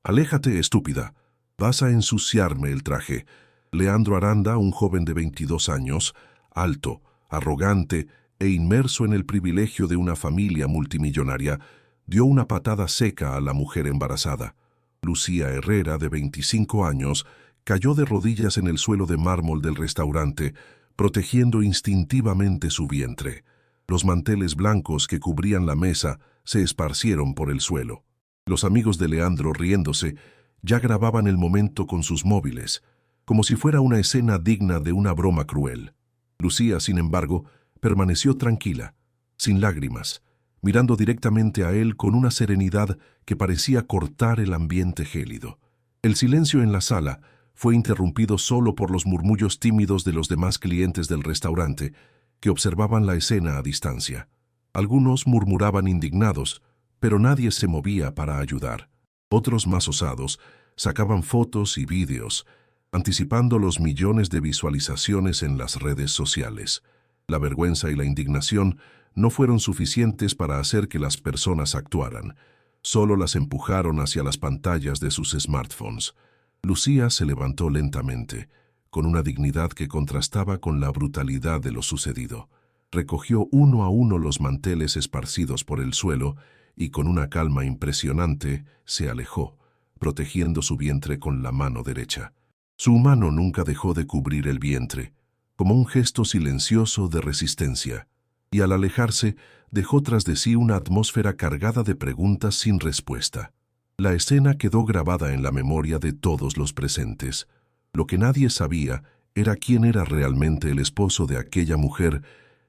Aléjate, estúpida. Vas a ensuciarme el traje. Leandro Aranda, un joven de 22 años, alto, arrogante e inmerso en el privilegio de una familia multimillonaria, dio una patada seca a la mujer embarazada. Lucía Herrera, de 25 años, cayó de rodillas en el suelo de mármol del restaurante, protegiendo instintivamente su vientre. Los manteles blancos que cubrían la mesa se esparcieron por el suelo. Los amigos de Leandro, riéndose, ya grababan el momento con sus móviles, como si fuera una escena digna de una broma cruel. Lucía, sin embargo, permaneció tranquila, sin lágrimas, mirando directamente a él con una serenidad que parecía cortar el ambiente gélido. El silencio en la sala fue interrumpido solo por los murmullos tímidos de los demás clientes del restaurante, que observaban la escena a distancia. Algunos murmuraban indignados, pero nadie se movía para ayudar. Otros, más osados, sacaban fotos y vídeos, anticipando los millones de visualizaciones en las redes sociales. La vergüenza y la indignación no fueron suficientes para hacer que las personas actuaran. Solo las empujaron hacia las pantallas de sus smartphones. Lucía se levantó lentamente, con una dignidad que contrastaba con la brutalidad de lo sucedido. Recogió uno a uno los manteles esparcidos por el suelo y con una calma impresionante se alejó, protegiendo su vientre con la mano derecha. Su mano nunca dejó de cubrir el vientre, como un gesto silencioso de resistencia, y al alejarse dejó tras de sí una atmósfera cargada de preguntas sin respuesta. La escena quedó grabada en la memoria de todos los presentes. Lo que nadie sabía era quién era realmente el esposo de aquella mujer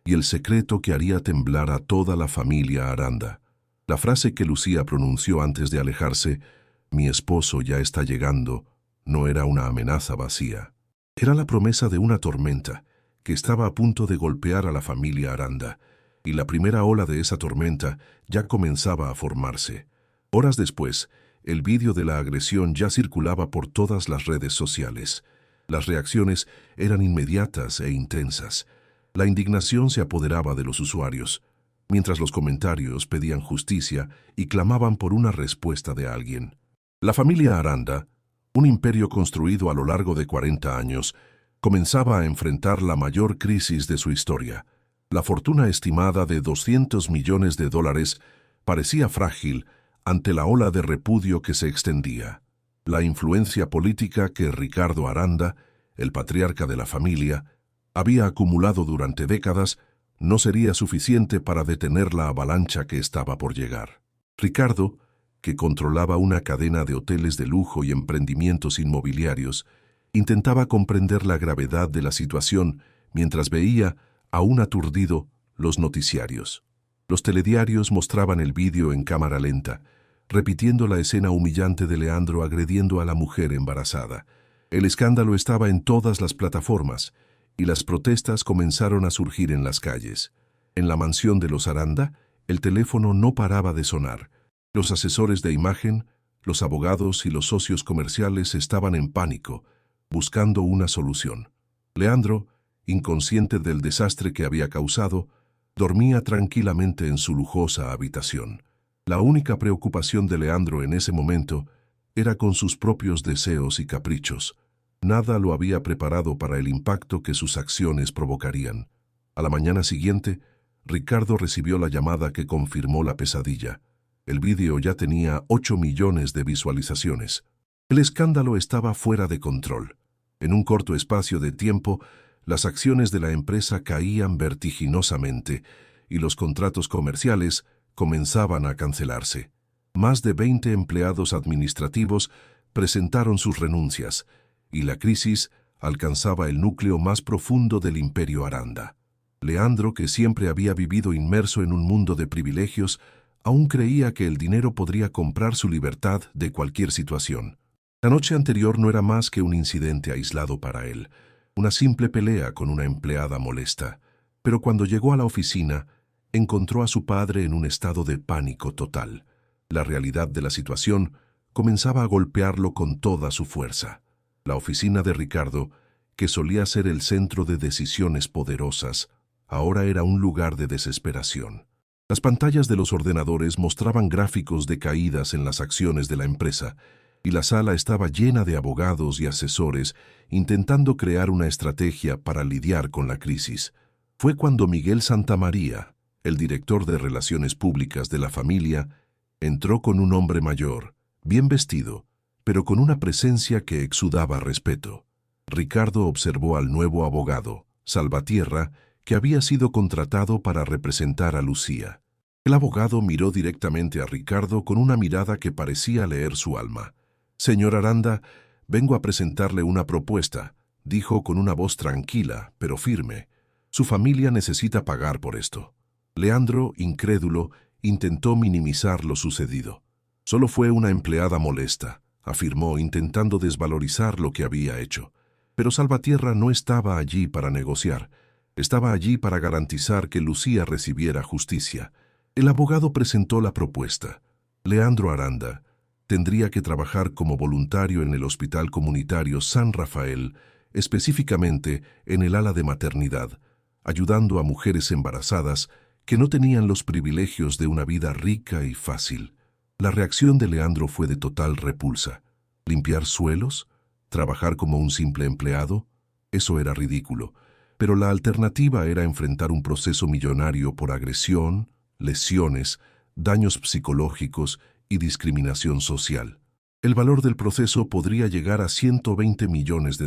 y el secreto que haría temblar a toda la familia Aranda. La frase que Lucía pronunció antes de alejarse, «Mi esposo ya está llegando», no era una amenaza vacía. Era la promesa de una tormenta que estaba a punto de golpear a la familia Aranda, y la primera ola de esa tormenta ya comenzaba a formarse. Horas después, el vídeo de la agresión ya circulaba por todas las redes sociales. Las reacciones eran inmediatas e intensas. La indignación se apoderaba de los usuarios, mientras los comentarios pedían justicia y clamaban por una respuesta de alguien. La familia Aranda, un imperio construido a lo largo de 40 años, comenzaba a enfrentar la mayor crisis de su historia. La fortuna estimada de $200 millones parecía frágil ante la ola de repudio que se extendía. La influencia política que Ricardo Aranda, el patriarca de la familia, había acumulado durante décadas no sería suficiente para detener la avalancha que estaba por llegar. Ricardo, que controlaba una cadena de hoteles de lujo y emprendimientos inmobiliarios, intentaba comprender la gravedad de la situación mientras veía, aún aturdido, los noticiarios. Los telediarios mostraban el vídeo en cámara lenta, repitiendo la escena humillante de Leandro agrediendo a la mujer embarazada. El escándalo estaba en todas las plataformas, y las protestas comenzaron a surgir en las calles. En la mansión de los Aranda, el teléfono no paraba de sonar. Los asesores de imagen, los abogados y los socios comerciales estaban en pánico, buscando una solución. Leandro, inconsciente del desastre que había causado, dormía tranquilamente en su lujosa habitación. La única preocupación de Leandro en ese momento era con sus propios deseos y caprichos. Nada lo había preparado para el impacto que sus acciones provocarían. A la mañana siguiente, Ricardo recibió la llamada que confirmó la pesadilla. El vídeo ya tenía 8 millones de visualizaciones. El escándalo estaba fuera de control. En un corto espacio de tiempo, las acciones de la empresa caían vertiginosamente y los contratos comerciales comenzaban a cancelarse. Más de 20 empleados administrativos presentaron sus renuncias, y la crisis alcanzaba el núcleo más profundo del imperio Aranda. Leandro, que siempre había vivido inmerso en un mundo de privilegios, aún creía que el dinero podría comprar su libertad de cualquier situación. La noche anterior no era más que un incidente aislado para él, una simple pelea con una empleada molesta. Pero cuando llegó a la oficina, encontró a su padre en un estado de pánico total. La realidad de la situación comenzaba a golpearlo con toda su fuerza. La oficina de Ricardo, que solía ser el centro de decisiones poderosas, ahora era un lugar de desesperación. Las pantallas de los ordenadores mostraban gráficos de caídas en las acciones de la empresa, y la sala estaba llena de abogados y asesores intentando crear una estrategia para lidiar con la crisis. Fue cuando Miguel Santamaría, el director de Relaciones Públicas de la familia, entró con un hombre mayor, bien vestido, pero con una presencia que exudaba respeto. Ricardo observó al nuevo abogado, Salvatierra, que había sido contratado para representar a Lucía. El abogado miró directamente a Ricardo con una mirada que parecía leer su alma. «Señor Aranda, vengo a presentarle una propuesta», dijo con una voz tranquila, pero firme. «Su familia necesita pagar por esto». Leandro, incrédulo, intentó minimizar lo sucedido. «Solo fue una empleada molesta», afirmó, intentando desvalorizar lo que había hecho. Pero Salvatierra no estaba allí para negociar. Estaba allí para garantizar que Lucía recibiera justicia. El abogado presentó la propuesta. Leandro Aranda tendría que trabajar como voluntario en el Hospital Comunitario San Rafael, específicamente en el ala de maternidad, ayudando a mujeres embarazadas que no tenían los privilegios de una vida rica y fácil. La reacción de Leandro fue de total repulsa. ¿Limpiar suelos? ¿Trabajar como un simple empleado? Eso era ridículo, pero la alternativa era enfrentar un proceso millonario por agresión, lesiones, daños psicológicos y discriminación social. El valor del proceso podría llegar a $120 millones,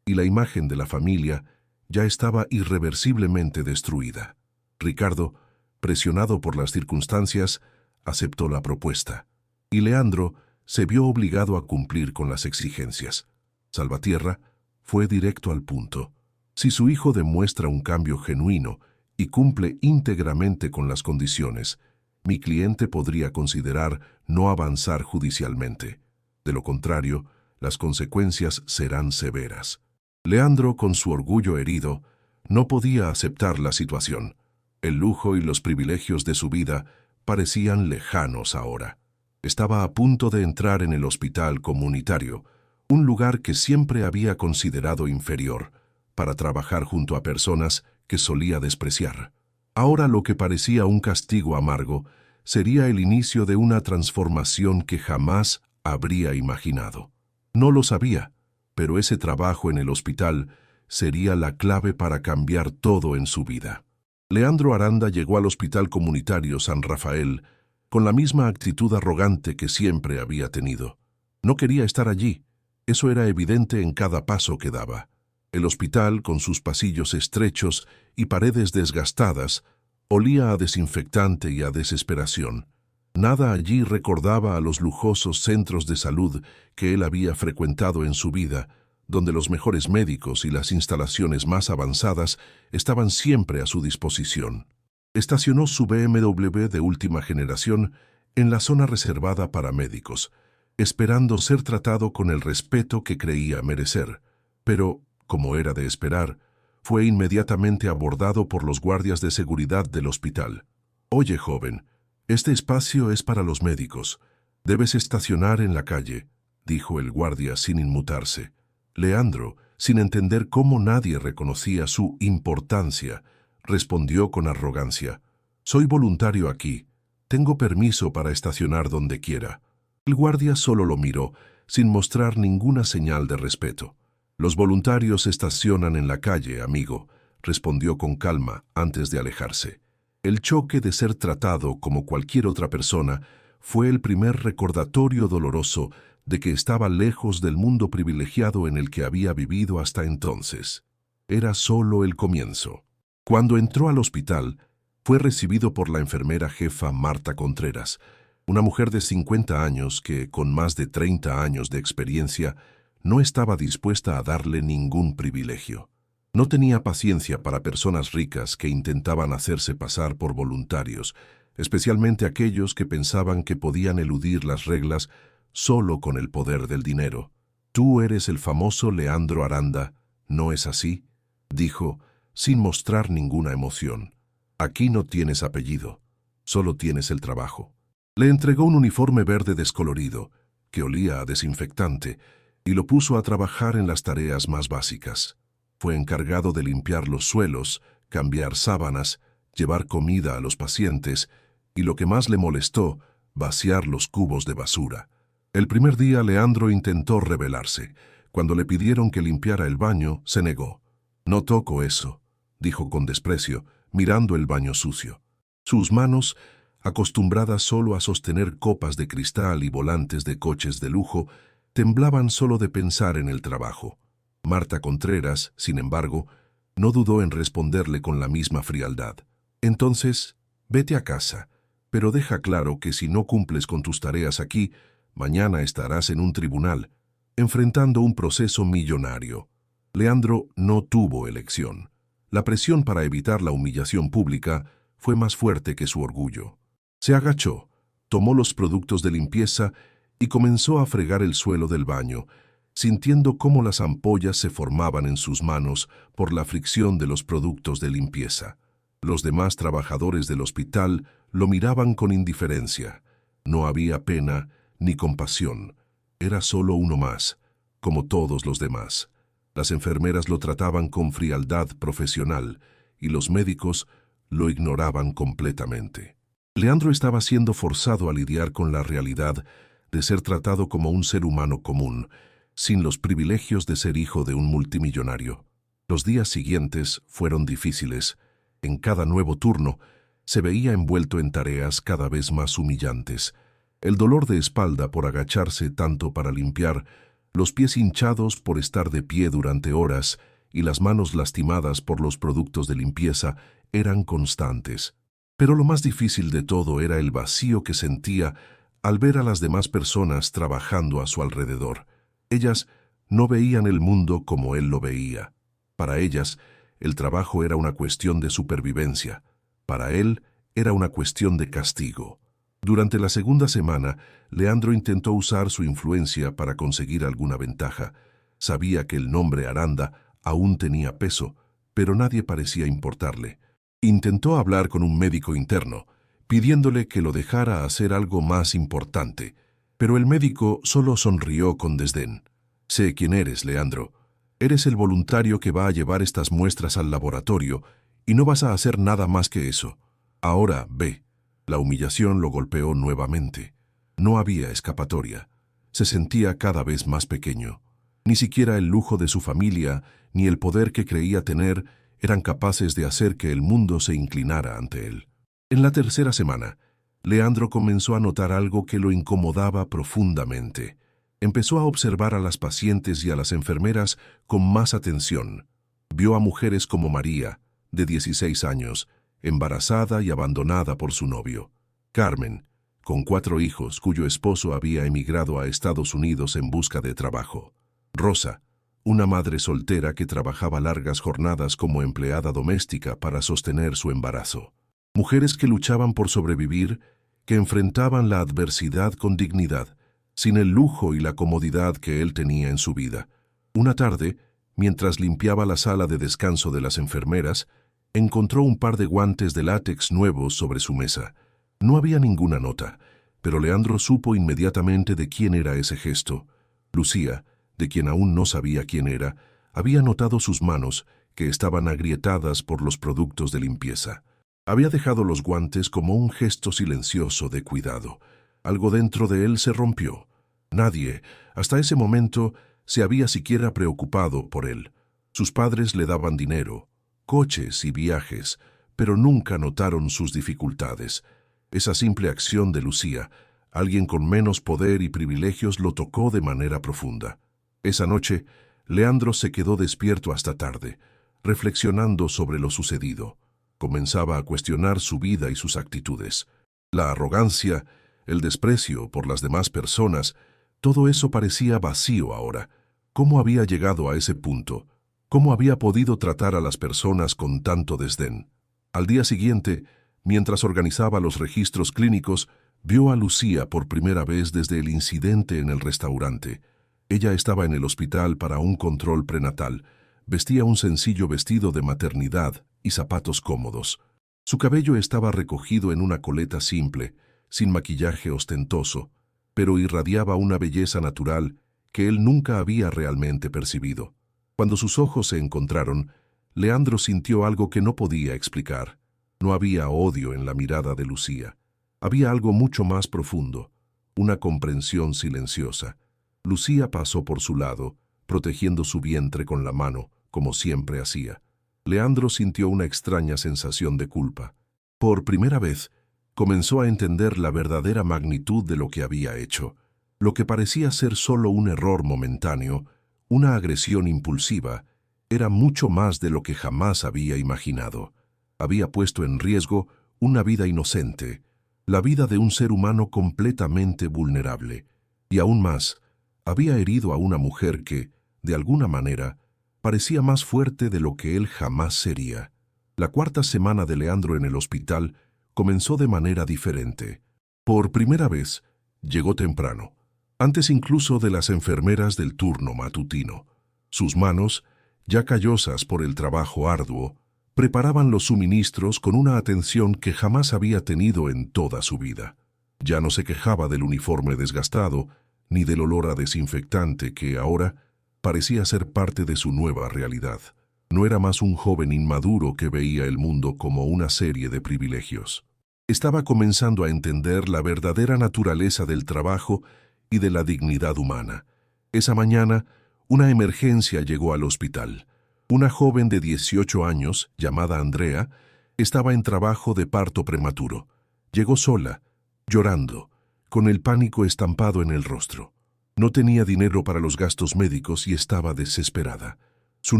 y la imagen de la familia ya estaba irreversiblemente destruida. Ricardo, presionado por las circunstancias, aceptó la propuesta, y Leandro se vio obligado a cumplir con las exigencias. Salvatierra fue directo al punto. Si su hijo demuestra un cambio genuino y cumple íntegramente con las condiciones, mi cliente podría considerar no avanzar judicialmente. De lo contrario, las consecuencias serán severas. Leandro, con su orgullo herido, no podía aceptar la situación. El lujo y los privilegios de su vida parecían lejanos ahora. Estaba a punto de entrar en el hospital comunitario, un lugar que siempre había considerado inferior, para trabajar junto a personas que solía despreciar. Ahora lo que parecía un castigo amargo sería el inicio de una transformación que jamás habría imaginado. No lo sabía, pero ese trabajo en el hospital sería la clave para cambiar todo en su vida. Leandro Aranda llegó al Hospital Comunitario San Rafael con la misma actitud arrogante que siempre había tenido. No quería estar allí, eso era evidente en cada paso que daba. El hospital, con sus pasillos estrechos y paredes desgastadas, olía a desinfectante y a desesperación. Nada allí recordaba a los lujosos centros de salud que él había frecuentado en su vida, donde los mejores médicos y las instalaciones más avanzadas estaban siempre a su disposición. Estacionó su BMW de última generación en la zona reservada para médicos, esperando ser tratado con el respeto que creía merecer. Pero, como era de esperar, fue inmediatamente abordado por los guardias de seguridad del hospital. «Oye, joven, este espacio es para los médicos. Debes estacionar en la calle», dijo el guardia sin inmutarse. Leandro, sin entender cómo nadie reconocía su importancia, respondió con arrogancia: «Soy voluntario aquí. Tengo permiso para estacionar donde quiera». El guardia solo lo miró, sin mostrar ninguna señal de respeto. «Los voluntarios estacionan en la calle, amigo», respondió con calma antes de alejarse. El choque de ser tratado como cualquier otra persona fue el primer recordatorio doloroso de que estaba lejos del mundo privilegiado en el que había vivido hasta entonces. Era solo el comienzo. Cuando entró al hospital, fue recibido por la enfermera jefa Marta Contreras, una mujer de 50 años que, con más de 30 años de experiencia, no estaba dispuesta a darle ningún privilegio. No tenía paciencia para personas ricas que intentaban hacerse pasar por voluntarios, especialmente aquellos que pensaban que podían eludir las reglas solo con el poder del dinero. «Tú eres el famoso Leandro Aranda, ¿no es así?», dijo, sin mostrar ninguna emoción. «Aquí no tienes apellido, solo tienes el trabajo». Le entregó un uniforme verde descolorido, que olía a desinfectante, y lo puso a trabajar en las tareas más básicas. Fue encargado de limpiar los suelos, cambiar sábanas, llevar comida a los pacientes y, lo que más le molestó, vaciar los cubos de basura. El primer día Leandro intentó rebelarse. Cuando le pidieron que limpiara el baño, se negó. «No toco eso», dijo con desprecio, mirando el baño sucio. Sus manos, acostumbradas solo a sostener copas de cristal y volantes de coches de lujo, temblaban solo de pensar en el trabajo. Marta Contreras, sin embargo, no dudó en responderle con la misma frialdad. «Entonces, vete a casa, pero deja claro que si no cumples con tus tareas aquí, mañana estarás en un tribunal, enfrentando un proceso millonario». Leandro no tuvo elección. La presión para evitar la humillación pública fue más fuerte que su orgullo. Se agachó, tomó los productos de limpieza y comenzó a fregar el suelo del baño, sintiendo cómo las ampollas se formaban en sus manos por la fricción de los productos de limpieza. Los demás trabajadores del hospital lo miraban con indiferencia. No había pena ni compasión. Era solo uno más, como todos los demás. Las enfermeras lo trataban con frialdad profesional y los médicos lo ignoraban completamente. Leandro estaba siendo forzado a lidiar con la realidad de ser tratado como un ser humano común, sin los privilegios de ser hijo de un multimillonario. Los días siguientes fueron difíciles. En cada nuevo turno se veía envuelto en tareas cada vez más humillantes. El dolor de espalda por agacharse tanto para limpiar, los pies hinchados por estar de pie durante horas y las manos lastimadas por los productos de limpieza eran constantes. Pero lo más difícil de todo era el vacío que sentía al ver a las demás personas trabajando a su alrededor. Ellas no veían el mundo como él lo veía. Para ellas, el trabajo era una cuestión de supervivencia. Para él, era una cuestión de castigo. Durante la segunda semana, Leandro intentó usar su influencia para conseguir alguna ventaja. Sabía que el nombre Aranda aún tenía peso, pero nadie parecía importarle. Intentó hablar con un médico interno, pidiéndole que lo dejara hacer algo más importante, pero el médico solo sonrió con desdén. «Sé quién eres, Leandro. Eres el voluntario que va a llevar estas muestras al laboratorio y no vas a hacer nada más que eso. Ahora ve». La humillación lo golpeó nuevamente. No había escapatoria. Se sentía cada vez más pequeño. Ni siquiera el lujo de su familia ni el poder que creía tener eran capaces de hacer que el mundo se inclinara ante él. En la tercera semana, Leandro comenzó a notar algo que lo incomodaba profundamente. Empezó a observar a las pacientes y a las enfermeras con más atención. Vio a mujeres como María, de 16 años, embarazada y abandonada por su novio. Carmen, con 4 hijos, cuyo esposo había emigrado a Estados Unidos en busca de trabajo. Rosa, una madre soltera que trabajaba largas jornadas como empleada doméstica para sostener su embarazo. Mujeres que luchaban por sobrevivir, que enfrentaban la adversidad con dignidad, sin el lujo y la comodidad que él tenía en su vida. Una tarde, mientras limpiaba la sala de descanso de las enfermeras, encontró un par de guantes de látex nuevos sobre su mesa. No había ninguna nota, pero Leandro supo inmediatamente de quién era ese gesto. Lucía, de quien aún no sabía quién era, había notado sus manos, que estaban agrietadas por los productos de limpieza. Había dejado los guantes como un gesto silencioso de cuidado. Algo dentro de él se rompió. Nadie, hasta ese momento, se había siquiera preocupado por él. Sus padres le daban dinero, coches y viajes, pero nunca notaron sus dificultades. Esa simple acción de Lucía, alguien con menos poder y privilegios, lo tocó de manera profunda. Esa noche, Leandro se quedó despierto hasta tarde, reflexionando sobre lo sucedido. Comenzaba a cuestionar su vida y sus actitudes. La arrogancia, el desprecio por las demás personas, todo eso parecía vacío ahora. ¿Cómo había llegado a ese punto? ¿Cómo había podido tratar a las personas con tanto desdén? Al día siguiente, mientras organizaba los registros clínicos, vio a Lucía por primera vez desde el incidente en el restaurante. Ella estaba en el hospital para un control prenatal. Vestía un sencillo vestido de maternidad y zapatos cómodos. Su cabello estaba recogido en una coleta simple, sin maquillaje ostentoso, pero irradiaba una belleza natural que él nunca había realmente percibido. Cuando sus ojos se encontraron, Leandro sintió algo que no podía explicar. No había odio en la mirada de Lucía. Había algo mucho más profundo, una comprensión silenciosa. Lucía pasó por su lado, protegiendo su vientre con la mano, como siempre hacía. Leandro sintió una extraña sensación de culpa. Por primera vez, comenzó a entender la verdadera magnitud de lo que había hecho. Lo que parecía ser solo un error momentáneo, una agresión impulsiva, era mucho más de lo que jamás había imaginado. Había puesto en riesgo una vida inocente, la vida de un ser humano completamente vulnerable, y aún más, había herido a una mujer que, de alguna manera, parecía más fuerte de lo que él jamás sería. La cuarta semana de Leandro en el hospital comenzó de manera diferente. Por primera vez, llegó temprano, antes incluso de las enfermeras del turno matutino. Sus manos, ya callosas por el trabajo arduo, preparaban los suministros con una atención que jamás había tenido en toda su vida. Ya no se quejaba del uniforme desgastado, ni del olor a desinfectante que ahora parecía ser parte de su nueva realidad. No era más un joven inmaduro que veía el mundo como una serie de privilegios. Estaba comenzando a entender la verdadera naturaleza del trabajo y de la dignidad humana. Esa mañana, una emergencia llegó al hospital. Una joven de 18 años, llamada Andrea, estaba en trabajo de parto prematuro. Llegó sola, llorando, con el pánico estampado en el rostro. No tenía dinero para los gastos médicos y estaba desesperada. Su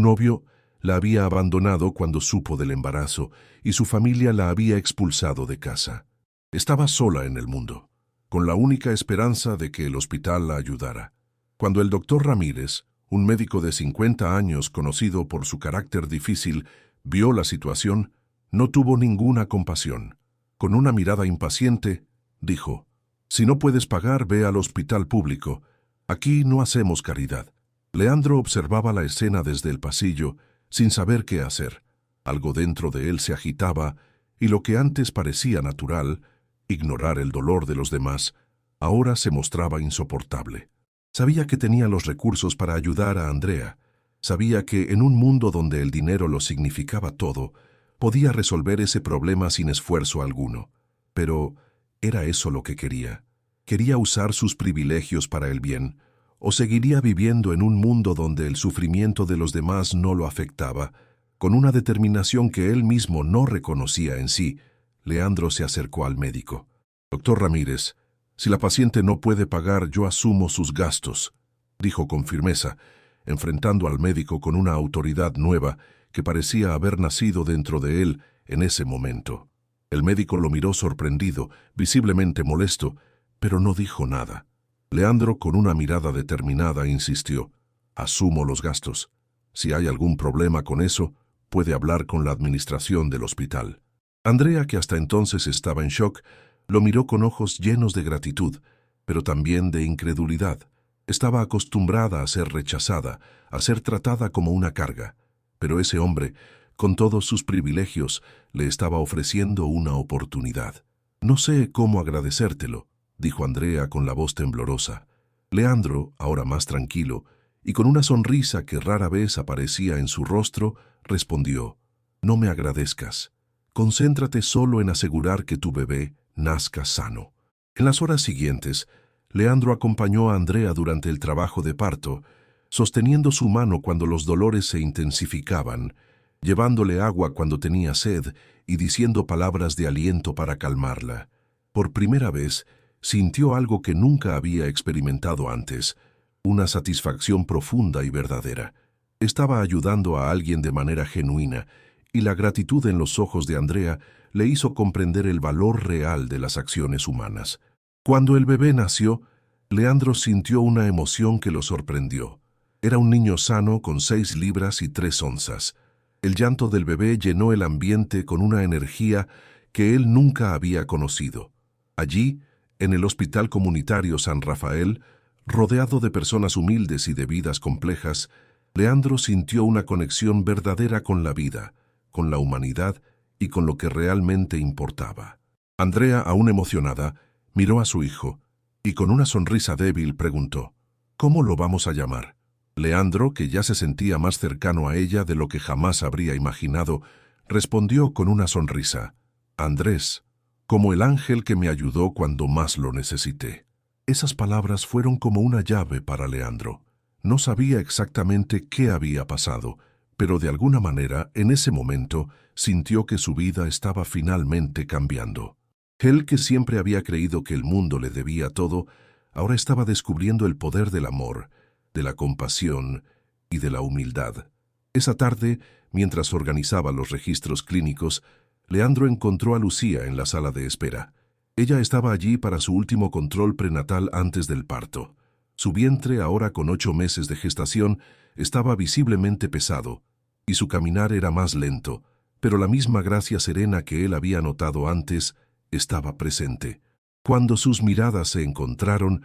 novio la había abandonado cuando supo del embarazo y su familia la había expulsado de casa. Estaba sola en el mundo, con la única esperanza de que el hospital la ayudara. Cuando el doctor Ramírez, un médico de 50 años conocido por su carácter difícil, vio la situación, no tuvo ninguna compasión. Con una mirada impaciente, dijo: «Si no puedes pagar, ve al hospital público. Aquí no hacemos caridad». Leandro observaba la escena desde el pasillo, sin saber qué hacer. Algo dentro de él se agitaba, y lo que antes parecía natural, ignorar el dolor de los demás, ahora se mostraba insoportable. Sabía que tenía los recursos para ayudar a Andrea. Sabía que en un mundo donde el dinero lo significaba todo, podía resolver ese problema sin esfuerzo alguno. Pero ¿era eso lo que quería? ¿Quería usar sus privilegios para el bien? ¿O seguiría viviendo en un mundo donde el sufrimiento de los demás no lo afectaba? Con una determinación que él mismo no reconocía en sí, Leandro se acercó al médico. «Doctor Ramírez, si la paciente no puede pagar, yo asumo sus gastos», dijo con firmeza, enfrentando al médico con una autoridad nueva que parecía haber nacido dentro de él en ese momento. El médico lo miró sorprendido, visiblemente molesto, pero no dijo nada. Leandro, con una mirada determinada, insistió: «Asumo los gastos. Si hay algún problema con eso, puede hablar con la administración del hospital». Andrea, que hasta entonces estaba en shock, lo miró con ojos llenos de gratitud, pero también de incredulidad. Estaba acostumbrada a ser rechazada, a ser tratada como una carga. Pero ese hombre, con todos sus privilegios, le estaba ofreciendo una oportunidad. «No sé cómo agradecértelo», dijo Andrea con la voz temblorosa. Leandro, ahora más tranquilo, y con una sonrisa que rara vez aparecía en su rostro, respondió: «No me agradezcas. Concéntrate solo en asegurar que tu bebé nazca sano». En las horas siguientes, Leandro acompañó a Andrea durante el trabajo de parto, sosteniendo su mano cuando los dolores se intensificaban, llevándole agua cuando tenía sed y diciendo palabras de aliento para calmarla. Por primera vez, sintió algo que nunca había experimentado antes, una satisfacción profunda y verdadera. Estaba ayudando a alguien de manera genuina, y la gratitud en los ojos de Andrea le hizo comprender el valor real de las acciones humanas. Cuando el bebé nació, Leandro sintió una emoción que lo sorprendió. Era un niño sano con 6 libras y 3 onzas. El llanto del bebé llenó el ambiente con una energía que él nunca había conocido. Allí, en el Hospital Comunitario San Rafael, rodeado de personas humildes y de vidas complejas, Leandro sintió una conexión verdadera con la vida, con la humanidad y con lo que realmente importaba. Andrea, aún emocionada, miró a su hijo y con una sonrisa débil preguntó: «¿Cómo lo vamos a llamar?». Leandro, que ya se sentía más cercano a ella de lo que jamás habría imaginado, respondió con una sonrisa: «Andrés, como el ángel que me ayudó cuando más lo necesité». Esas palabras fueron como una llave para Leandro. No sabía exactamente qué había pasado, pero de alguna manera, en ese momento, sintió que su vida estaba finalmente cambiando. Él, que siempre había creído que el mundo le debía todo, ahora estaba descubriendo el poder del amor, de la compasión y de la humildad. Esa tarde, mientras organizaba los registros clínicos, Leandro encontró a Lucía en la sala de espera. Ella estaba allí para su último control prenatal antes del parto. Su vientre, ahora con 8 meses de gestación, estaba visiblemente pesado, y su caminar era más lento, pero la misma gracia serena que él había notado antes estaba presente. Cuando sus miradas se encontraron,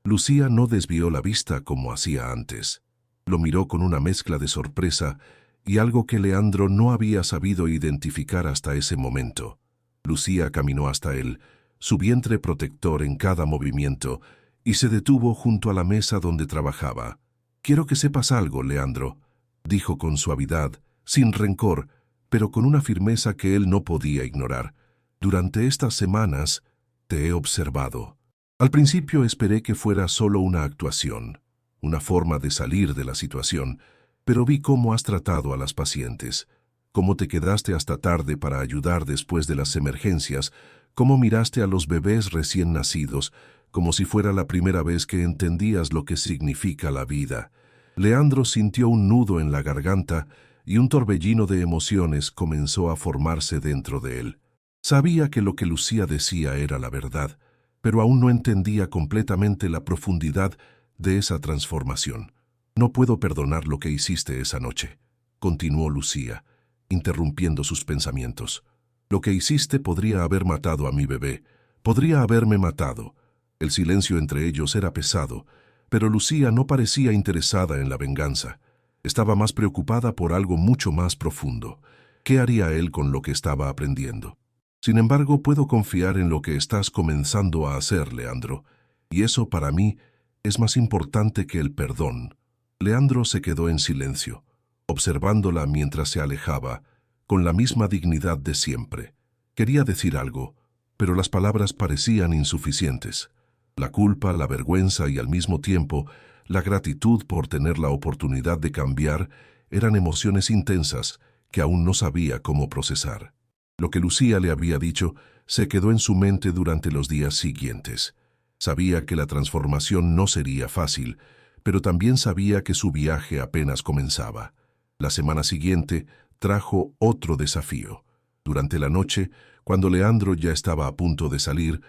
Lucía no desvió la vista como hacía antes. Lo miró con una mezcla de sorpresa y algo que Leandro no había sabido identificar hasta ese momento. Lucía caminó hasta él, su vientre protector en cada movimiento, y se detuvo junto a la mesa donde trabajaba. «Quiero que sepas algo, Leandro», dijo con suavidad, sin rencor, pero con una firmeza que él no podía ignorar. «Durante estas semanas te he observado. Al principio esperé que fuera solo una actuación, una forma de salir de la situación, pero vi cómo has tratado a las pacientes, cómo te quedaste hasta tarde para ayudar después de las emergencias, cómo miraste a los bebés recién nacidos, como si fuera la primera vez que entendías lo que significa la vida». Leandro sintió un nudo en la garganta y un torbellino de emociones comenzó a formarse dentro de él. Sabía que lo que Lucía decía era la verdad, pero aún no entendía completamente la profundidad de esa transformación. «No puedo perdonar lo que hiciste esa noche», continuó Lucía, interrumpiendo sus pensamientos. «Lo que hiciste podría haber matado a mi bebé, podría haberme matado». El silencio entre ellos era pesado, pero Lucía no parecía interesada en la venganza. Estaba más preocupada por algo mucho más profundo. ¿Qué haría él con lo que estaba aprendiendo? «Sin embargo, puedo confiar en lo que estás comenzando a hacer, Leandro, y eso para mí es más importante que el perdón». Leandro se quedó en silencio, observándola mientras se alejaba, con la misma dignidad de siempre. Quería decir algo, pero las palabras parecían insuficientes. La culpa, la vergüenza y al mismo tiempo la gratitud por tener la oportunidad de cambiar eran emociones intensas que aún no sabía cómo procesar. Lo que Lucía le había dicho se quedó en su mente durante los días siguientes. Sabía que la transformación no sería fácil, pero también sabía que su viaje apenas comenzaba. La semana siguiente trajo otro desafío. Durante la noche, cuando Leandro ya estaba a punto de salir,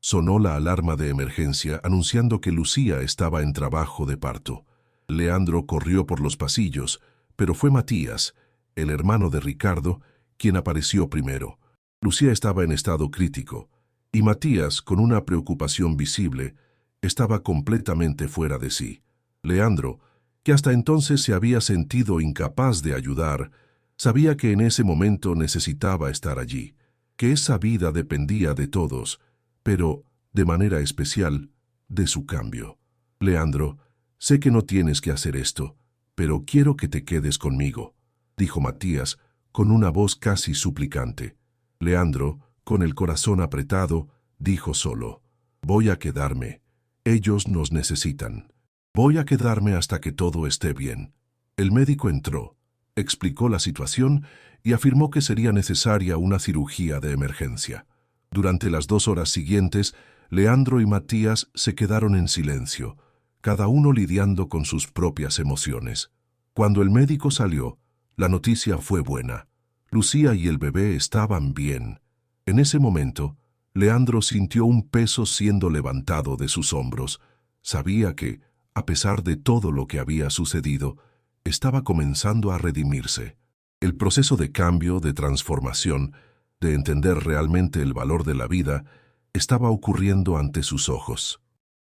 sonó la alarma de emergencia anunciando que Lucía estaba en trabajo de parto. Leandro corrió por los pasillos, pero fue Matías, el hermano de Ricardo, quien apareció primero. Lucía estaba en estado crítico, y Matías, con una preocupación visible, estaba completamente fuera de sí. Leandro, que hasta entonces se había sentido incapaz de ayudar, sabía que en ese momento necesitaba estar allí, que esa vida dependía de todos, pero, de manera especial, de su cambio. «Leandro, sé que no tienes que hacer esto, pero quiero que te quedes conmigo», dijo Matías, con una voz casi suplicante. Leandro, con el corazón apretado, dijo solo: «Voy a quedarme. Ellos nos necesitan. Voy a quedarme hasta que todo esté bien». El médico entró, explicó la situación y afirmó que sería necesaria una cirugía de emergencia. Durante las 2 horas siguientes, Leandro y Matías se quedaron en silencio, cada uno lidiando con sus propias emociones. Cuando el médico salió, la noticia fue buena. Lucía y el bebé estaban bien. En ese momento, Leandro sintió un peso siendo levantado de sus hombros. Sabía que, a pesar de todo lo que había sucedido, estaba comenzando a redimirse. El proceso de cambio, de transformación, de entender realmente el valor de la vida, estaba ocurriendo ante sus ojos.